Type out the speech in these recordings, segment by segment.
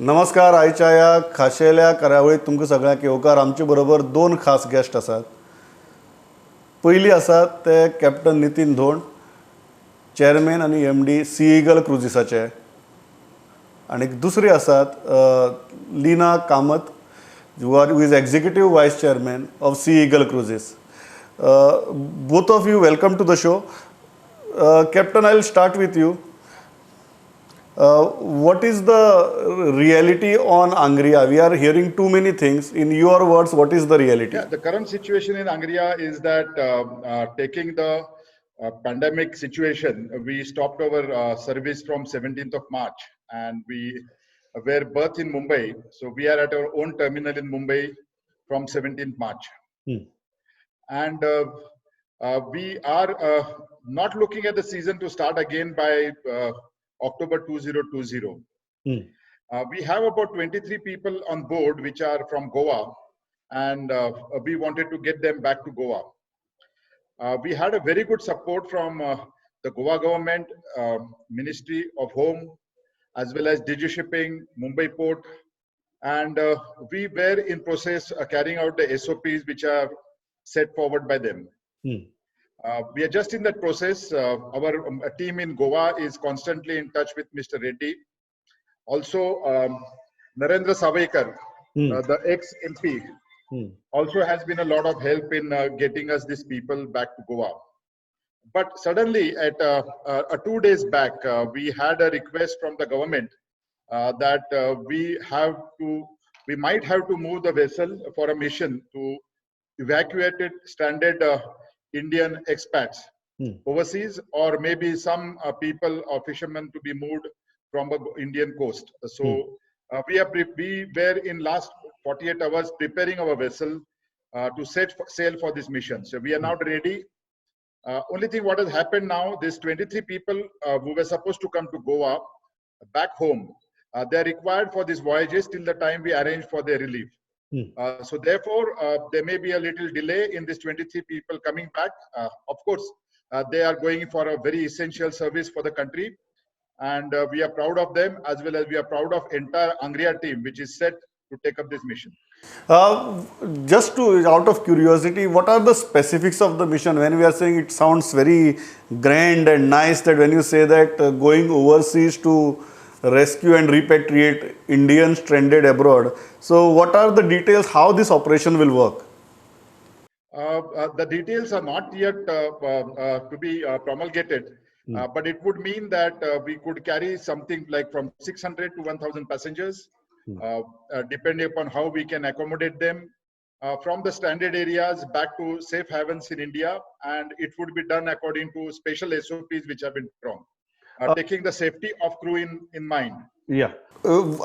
नमस्कार. आयच्या ह्या खाशेल्या कार्यावळीत तुमकां सगळ्यांक येवकार. आमचे बरोबर दोन खास गेस्ट आसात. पयली आसात ते कॅप्टन नितीन धोंड, चेअरमॅन आणि MD सी ईगल क्रुजिसाचे. आणि दुसरी आसात Leena Kamat, who is Executive Vice Chairman of Sea Eagle Cruises. Both of you, welcome to the show. Captain, I'll start with you. What is the reality on Angriya? We are hearing too many things. In your words, what is the reality? Yeah, the current situation in Angriya is that taking the pandemic situation, we stopped our service from 17th of March and we were berthed in Mumbai. So we are at our own terminal in Mumbai from 17th March. And we are not looking at the season to start again by October 2020. We have about 23 people on board which are from Goa, and we wanted to get them back to Goa. We had a very good support from the Goa government, Ministry of Home, as well as Digi Shipping, Mumbai Port, and we were in process carrying out the SOPs which are set forward by them. We are just in that process. Our team in Goa is constantly in touch with Mr. Reddy. Also, Narendra Savaikar, the ex-MP, also has been a lot of help in getting us these people back to Goa. But suddenly, at 2 days back, we had a request from the government that we might have to move the vessel for a mission to evacuated stranded Indian expats overseas, or maybe some people or fishermen to be moved from the Indian coast. So we were in last 48 hours preparing our vessel to set sail for this mission. So we are now ready. Only thing what has happened now, these 23 people who were supposed to come to Goa back home, they are required for these voyages till the time we arrange for their relief. So therefore, there may be a little delay in these 23 people coming back. Of course, they are going for a very essential service for the country, and we are proud of them, as well as we are proud of entire Angriya team, which is set to take up this mission. Just out of curiosity, what are the specifics of the mission? When we are saying, it sounds very grand and nice that when you say that going overseas to rescue and repatriate Indians stranded abroad. So what are the details, how this operation will work? The details are not yet to be promulgated, but it would mean that we could carry something like from 600 to 1,000 passengers, depending upon how we can accommodate them from the stranded areas back to safe havens in India, and it would be done according to special SOPs which have been drawn. Taking the safety of crew in mind. Yeah.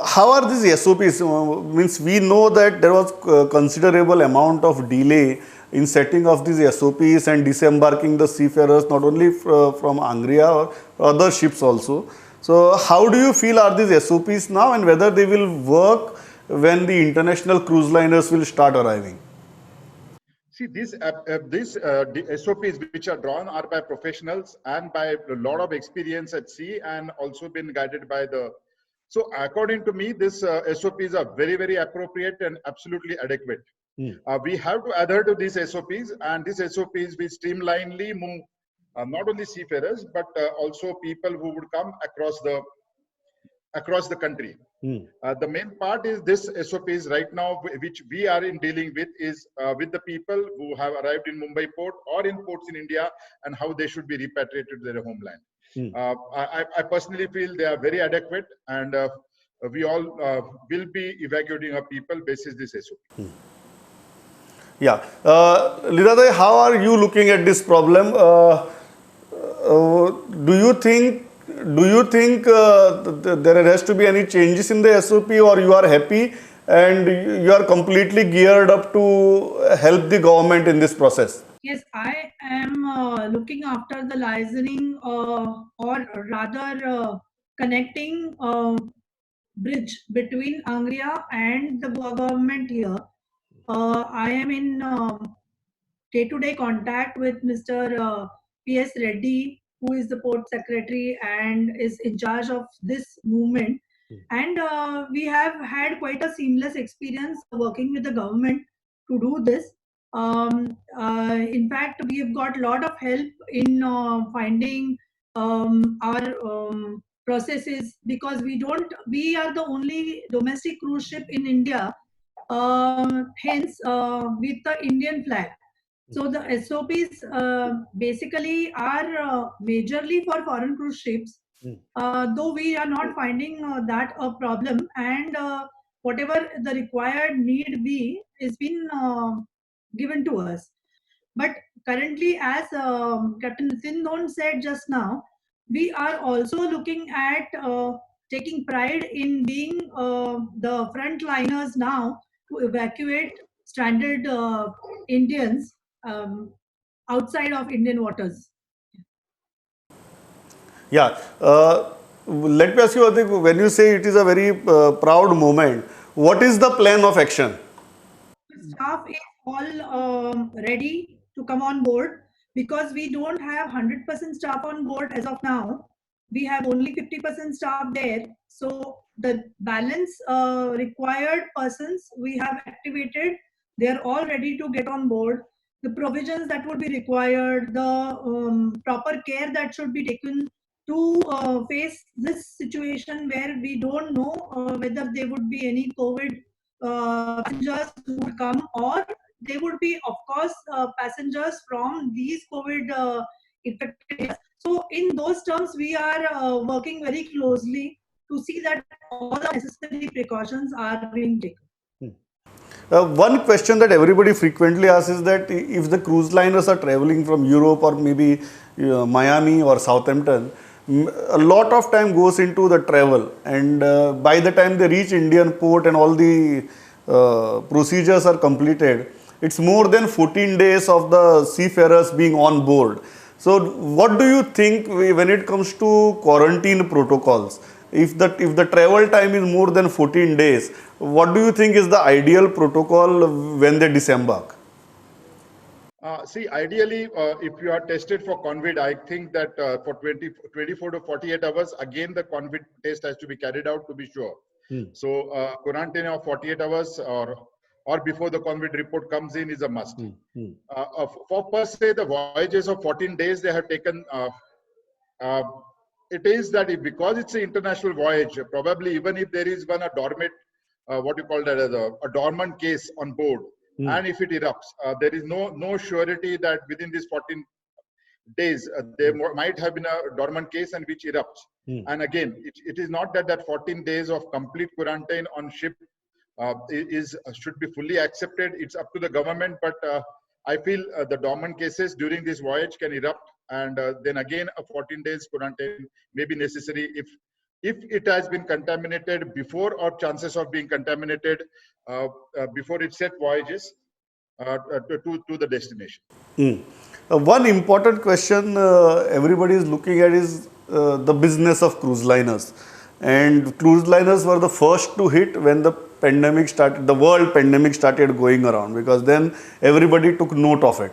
How are these SOPs? Means we know that there was considerable amount of delay in setting of these SOPs and disembarking the seafarers, not only from Angriya or other ships also. So how do you feel are these SOPs now, and whether they will work when the international cruise liners will start arriving? See, these SOPs which are drawn are by professionals and by a lot of experience at sea, and also been guided by the. So according to me, these SOPs are very, very appropriate and absolutely adequate. We have to adhere to these SOPs, and these SOPs will streamlinely move not only seafarers but also people who would come across the country. The main part is this SOPs right now, which we are in dealing with, is with the people who have arrived in Mumbai port or in ports in India, and how they should be repatriated to their homeland. I personally feel they are very adequate, and we all will be evacuating our people basis this SOP. Yeah. Lidadai, how are you looking at this problem? Do you think there has to be any changes in the SOP, or you are happy and you are completely geared up to help the government in this process? Yes, I am looking after the licensing, or rather connecting bridge between Angriya and the government here. I am in day-to-day contact with Mr. P.S. Reddy, who is the port secretary and is in charge of this movement. And we have had quite a seamless experience working with the government to do this. In fact, we have got a lot of help in finding our processes, because we are the only domestic cruise ship in India, hence with the Indian flag. So the SOPs basically are majorly for foreign cruise ships, though we are not finding that a problem, and whatever the required need be is been given to us. But currently, as Captain Nitin said just now, we are also looking at taking pride in being the frontliners now to evacuate stranded Indians outside of Indian waters. Yeah. Let me ask you, Atik, when you say it is a very proud moment, what is the plan of action? Staff is all ready to come on board, because we don't have 100% staff on board as of now. We have only 50% staff there. So the balance required persons we have activated, they are all ready to get on board. The provisions that would be required, the proper care that should be taken to face this situation where we don't know whether there would be any COVID passengers who would come, or they would be, of course, passengers from these COVID infected areas. So in those terms, we are working very closely to see that all the necessary precautions are being taken. One question that everybody frequently asks is that if the cruise liners are traveling from Europe or maybe Miami or Southampton, a lot of time goes into the travel, and by the time they reach Indian port and all the procedures are completed, it's more than 14 days of the seafarers being on board. So what do you think when it comes to quarantine protocols? If the travel time is more than 14 days, what do you think is the ideal protocol when they disembark? See, ideally, if you are tested for COVID, I think that for 24 to 48 hours, again, the COVID test has to be carried out to be sure. So quarantine of 48 hours or before the COVID report comes in is a must. For per se, the voyages of 14 days they have taken, it is that because it's an international voyage, probably even if there is a dormant, what you call that as a dormant case on board, and if it erupts, there is no surety that within these 14 days there might have been a dormant case and which erupts. And again, it is not that 14 days of complete quarantine on ship should be fully accepted. It's up to the government, but I feel the dormant cases during this voyage can erupt, and then again a 14 days quarantine may be necessary if it has been contaminated before, or chances of being contaminated before it set voyages to the destination. One important question everybody is looking at is the business of cruise liners. And cruise liners were the first to hit when the pandemic started, the world pandemic started going around, because then everybody took note of it.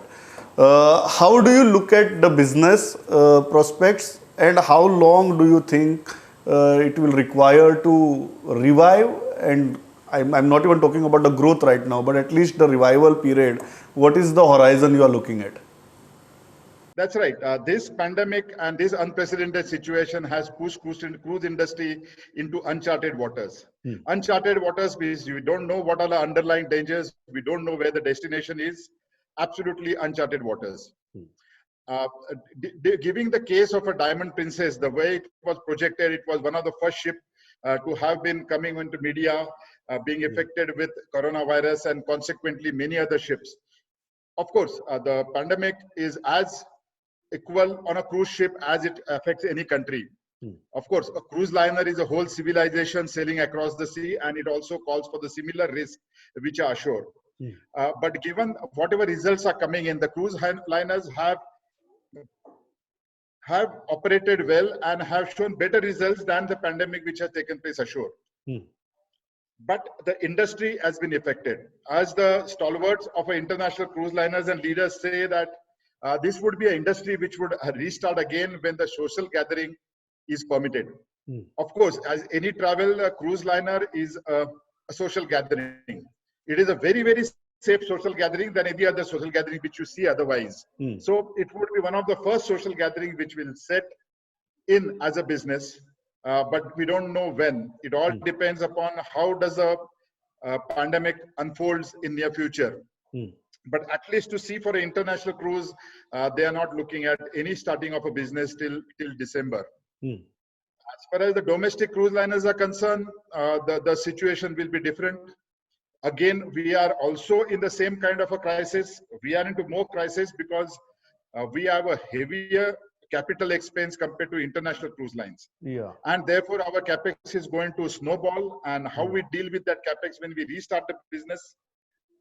How do you look at the business prospects, and how long do you think it will require to revive? And I'm not even talking about the growth right now, but at least the revival period. What is the horizon you are looking at? That's right. This pandemic and this unprecedented situation has pushed cruise industry into uncharted waters. Uncharted waters means we don't know what are the underlying dangers. We don't know where the destination is. Absolutely uncharted waters. Giving the case of a Diamond Princess, the way it was projected, it was one of the first ships to have been coming into media, being affected with coronavirus, and consequently many other ships. Of course, the pandemic is as equal on a cruise ship as it affects any country. Of course, a cruise liner is a whole civilization sailing across the sea, and it also calls for the similar risks which are assured. But given whatever results are coming in, the cruise liners have operated well and have shown better results than the pandemic which has taken place ashore. But the industry has been affected. As the stalwarts of international cruise liners and leaders say that this would be an industry which would restart again when the social gathering is permitted. Of course, as any travel, a cruise liner is a social gathering. It is a very, very safe social gathering than any other social gathering which you see otherwise. So it would be one of the first social gatherings which will set in as a business, but we don't know when. It all depends upon how does the pandemic unfolds in near future. But at least to see for an international cruise, they are not looking at any starting of a business till December. As far as the domestic cruise liners are concerned, the situation will be different. Again, we are also in the same kind of a crisis. We are into more crisis because we have a heavier capital expense compared to international cruise lines. Yeah. And therefore, our capex is going to snowball. And how we deal with that capex when we restart the business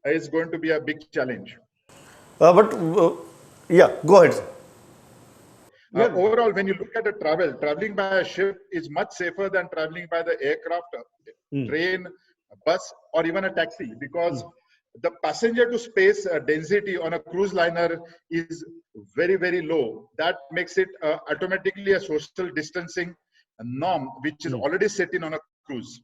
is going to be a big challenge. Yeah, go ahead. Overall, when you look at traveling by a ship is much safer than traveling by the aircraft, train, bus, or even a taxi, because the passenger to space density on a cruise liner is very, very low. That makes it automatically a social distancing norm, which is already set in on a cruise.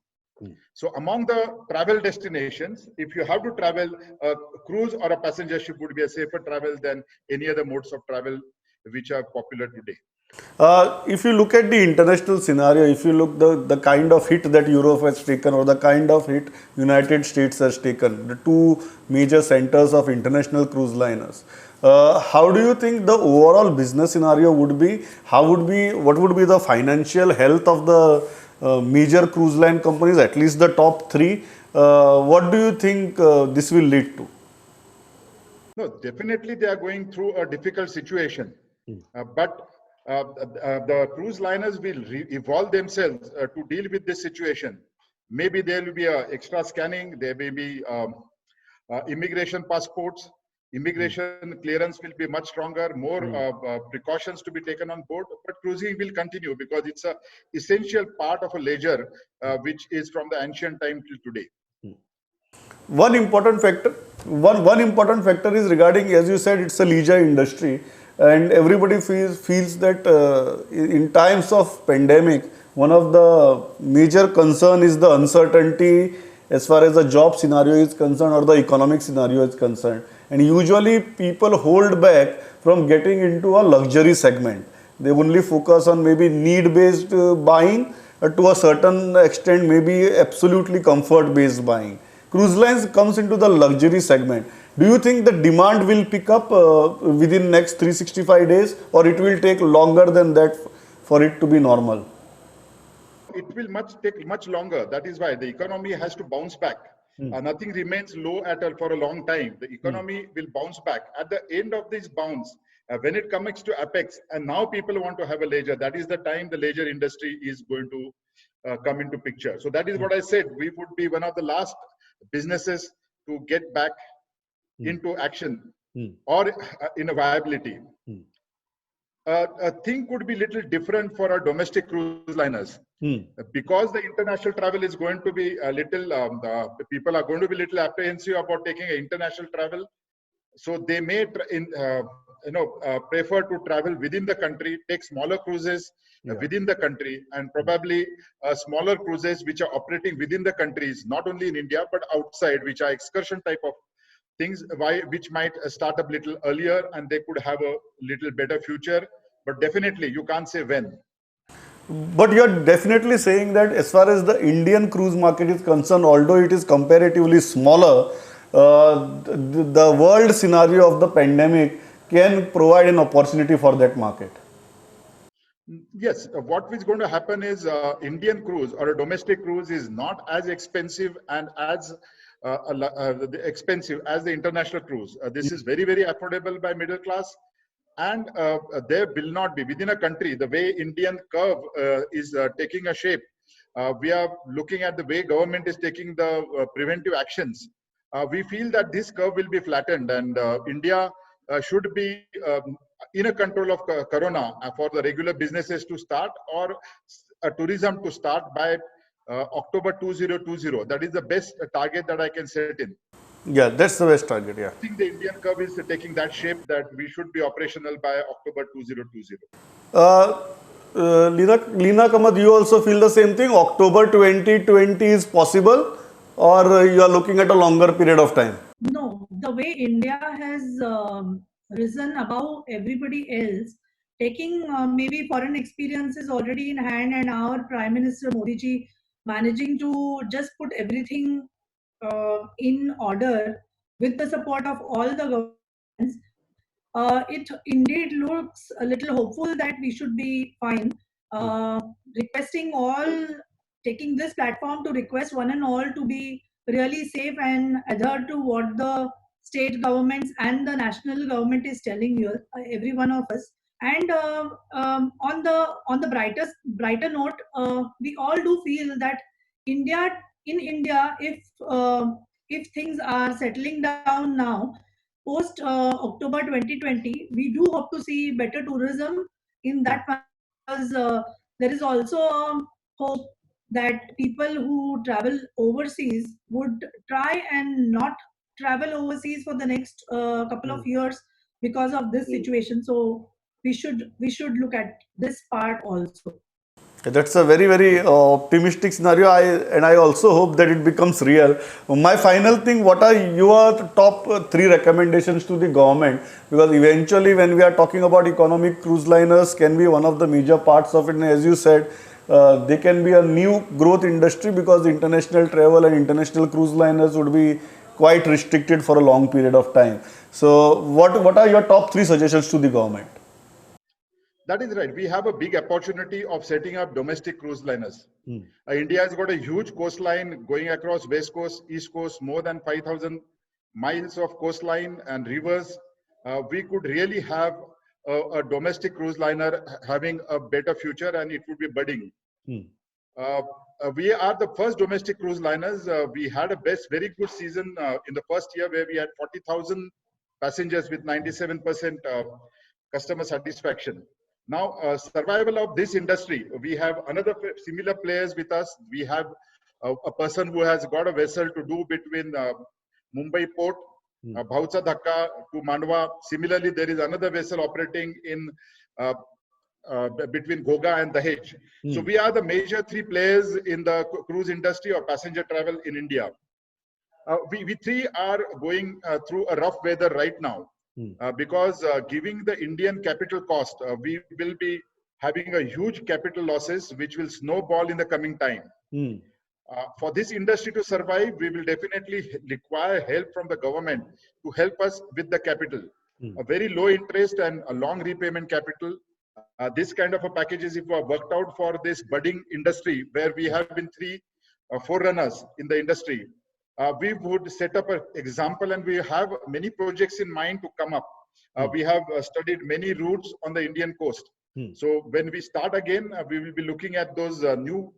So among the travel destinations, if you have to travel, a cruise or a passenger ship would be a safer travel than any other modes of travel which are popular today. If you look at the international scenario, if you look the kind of hit that Europe has taken or the kind of hit United States has taken, the two major centers of international cruise liners, how do you think the overall business scenario would be? What would be the financial health of the major cruise line companies, at least the top three? What do you think this will lead to? No, definitely they are going through a difficult situation. But the cruise liners will evolve themselves to deal with this situation. Maybe there will be extra scanning, there may be immigration passports, immigration clearance will be much stronger, more precautions to be taken on board, but cruising will continue because it's an essential part of a leisure which is from the ancient time till today. One important factor is regarding, as you said, it's a leisure industry, and everybody feels that in times of pandemic, one of the major concern is the uncertainty as far as the job scenario is concerned or the economic scenario is concerned. And usually people hold back from getting into a luxury segment. They only focus on maybe need-based buying, to a certain extent maybe absolutely comfort-based buying. Cruise lines comes into the luxury segment. Do you think the demand will pick up within next 365 days, or it will take longer than that for it to be normal? It will take much longer. That is why the economy has to bounce back. Nothing remains low for a long time. The economy will bounce back. At the end of this bounce, when it comes to apex, and now people want to have a leisure, that is the time the leisure industry is going to come into picture. So that is what I said. We would be one of the last businesses to get back into action or in a viability. A thing could be little different for our domestic cruise liners because the international travel is going to be a little people are going to be little apprehensive about taking an international travel, so they may prefer to travel within the country, take smaller cruises within the country, and probably smaller cruises which are operating within the countries, not only in India but outside, which are excursion type of things, which might start up little earlier and they could have a little better future. But definitely you can't say when. But you're definitely saying that as far as the Indian cruise market is concerned, although it is comparatively smaller, the world scenario of the pandemic can provide an opportunity for that market. Yes, what is going to happen is Indian cruise or a domestic cruise is not as expensive and as expensive as the international cruise. This is very, very affordable by middle class. And there will not be within a country, the way Indian curve is taking a shape. We are looking at the way government is taking the preventive actions. We feel that this curve will be flattened, and India should be in a control of corona for the regular businesses to start, or tourism to start by October 2020. That is the best target that I can set in. Yeah, that's the best target. Yeah, I think the Indian curve is taking that shape that we should be operational by October 2020. Leena Kamath, you also feel the same thing? October 2020 is possible, or you are looking at a longer period of time? No, the way India has risen above everybody else, taking maybe foreign experiences already in hand, and our Prime Minister Modi ji managing to just put everything in order with the support of all the governments, it indeed looks a little hopeful that we should be fine. Requesting all, taking this platform to request one and all to be really safe and adhere to what the state governments and the national government is telling you, every one of us. And on the brighter note, we all do feel that India, if things are settling down now, post October 2020, we do hope to see better tourism in that manner, because there is also hope that people who travel overseas would try and not travel overseas for the next couple of years because of this situation. So we should look at this part also. That's a very, very optimistic scenario. I also hope that it becomes real. My final thing, what are your top three recommendations to the government? Because eventually, when we are talking about economic cruise liners, can be one of the major parts of it. And as you said, they can be a new growth industry, because international travel and international cruise liners would be quite restricted for a long period of time. So, what are your top three suggestions to the government? That is right. We have a big opportunity of setting up domestic cruise liners. India has got a huge coastline going across West Coast, East Coast, more than 5,000 miles of coastline and rivers. We could really have a domestic cruise liner having a better future, and it would be budding. We are the first domestic cruise liners. We had a very good season in the first year, where we had 40,000 passengers with 97% customer satisfaction. Now, survival of this industry, we have another similar players with us. We have a person who has got a vessel to do between Mumbai port, Bhaucha Dhaka to Mandwa. Similarly, there is another vessel operating in between Goga and Dahej. So we are the major three players in the cruise industry or passenger travel in India. We three are going through a rough weather right now. Because giving the Indian capital cost, we will be having a huge capital losses, which will snowball in the coming time. For this industry to survive, we will definitely require help from the government to help us with the capital. A very low interest and a long repayment capital. This kind of a packages, if are worked out for this budding industry, where we have been three forerunners in the industry, we would set up an example, and we have many projects in mind to come up. We have studied many routes on the Indian coast. So when we start again, we will be looking at those new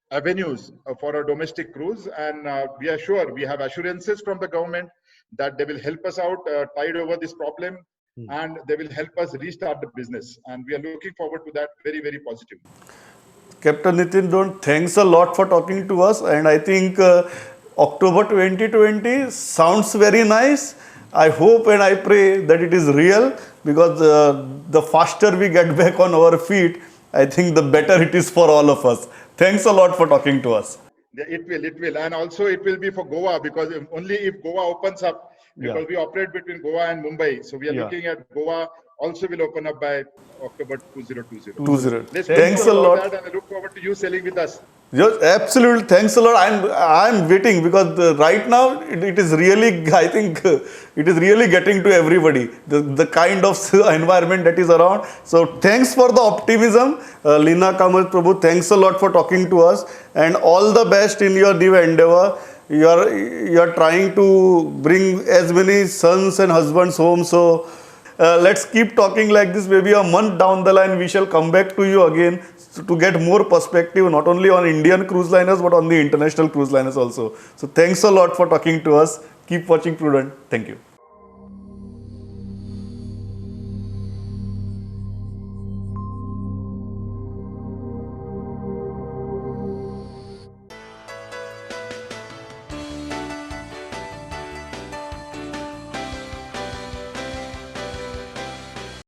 avenues for a domestic cruise, and we are sure, we have assurances from the government that they will help us out, tide over this problem, and they will help us restart the business. And we are looking forward to that very, very positive. Captain Nitin Dhon, thanks a lot for talking to us, and I think October 2020 sounds very nice. I hope and I pray that it is real, because the faster we get back on our feet, I think the better it is for all of us. Thanks a lot for talking to us. Yeah, it will. And also it will be for Goa, because only if Goa opens up, because we operate between Goa and Mumbai. So we are looking at Goa also will open up by October 2020. Thanks a lot. And I look forward to you sailing with us. Yes, absolutely. Thanks a lot. I'm waiting, because right now it is really, I think it is really getting to everybody, the kind of environment that is around. So thanks for the optimism. Leena Kamath Prabhu, thanks a lot for talking to us, and all the best in your new endeavor. You are trying to bring as many sons and husbands home. So let's keep talking like this. Maybe a month down the line, we shall come back to you again to get more perspective, not only on Indian cruise liners, but on the international cruise liners also. So thanks a lot for talking to us. Keep watching Prudent. Thank you.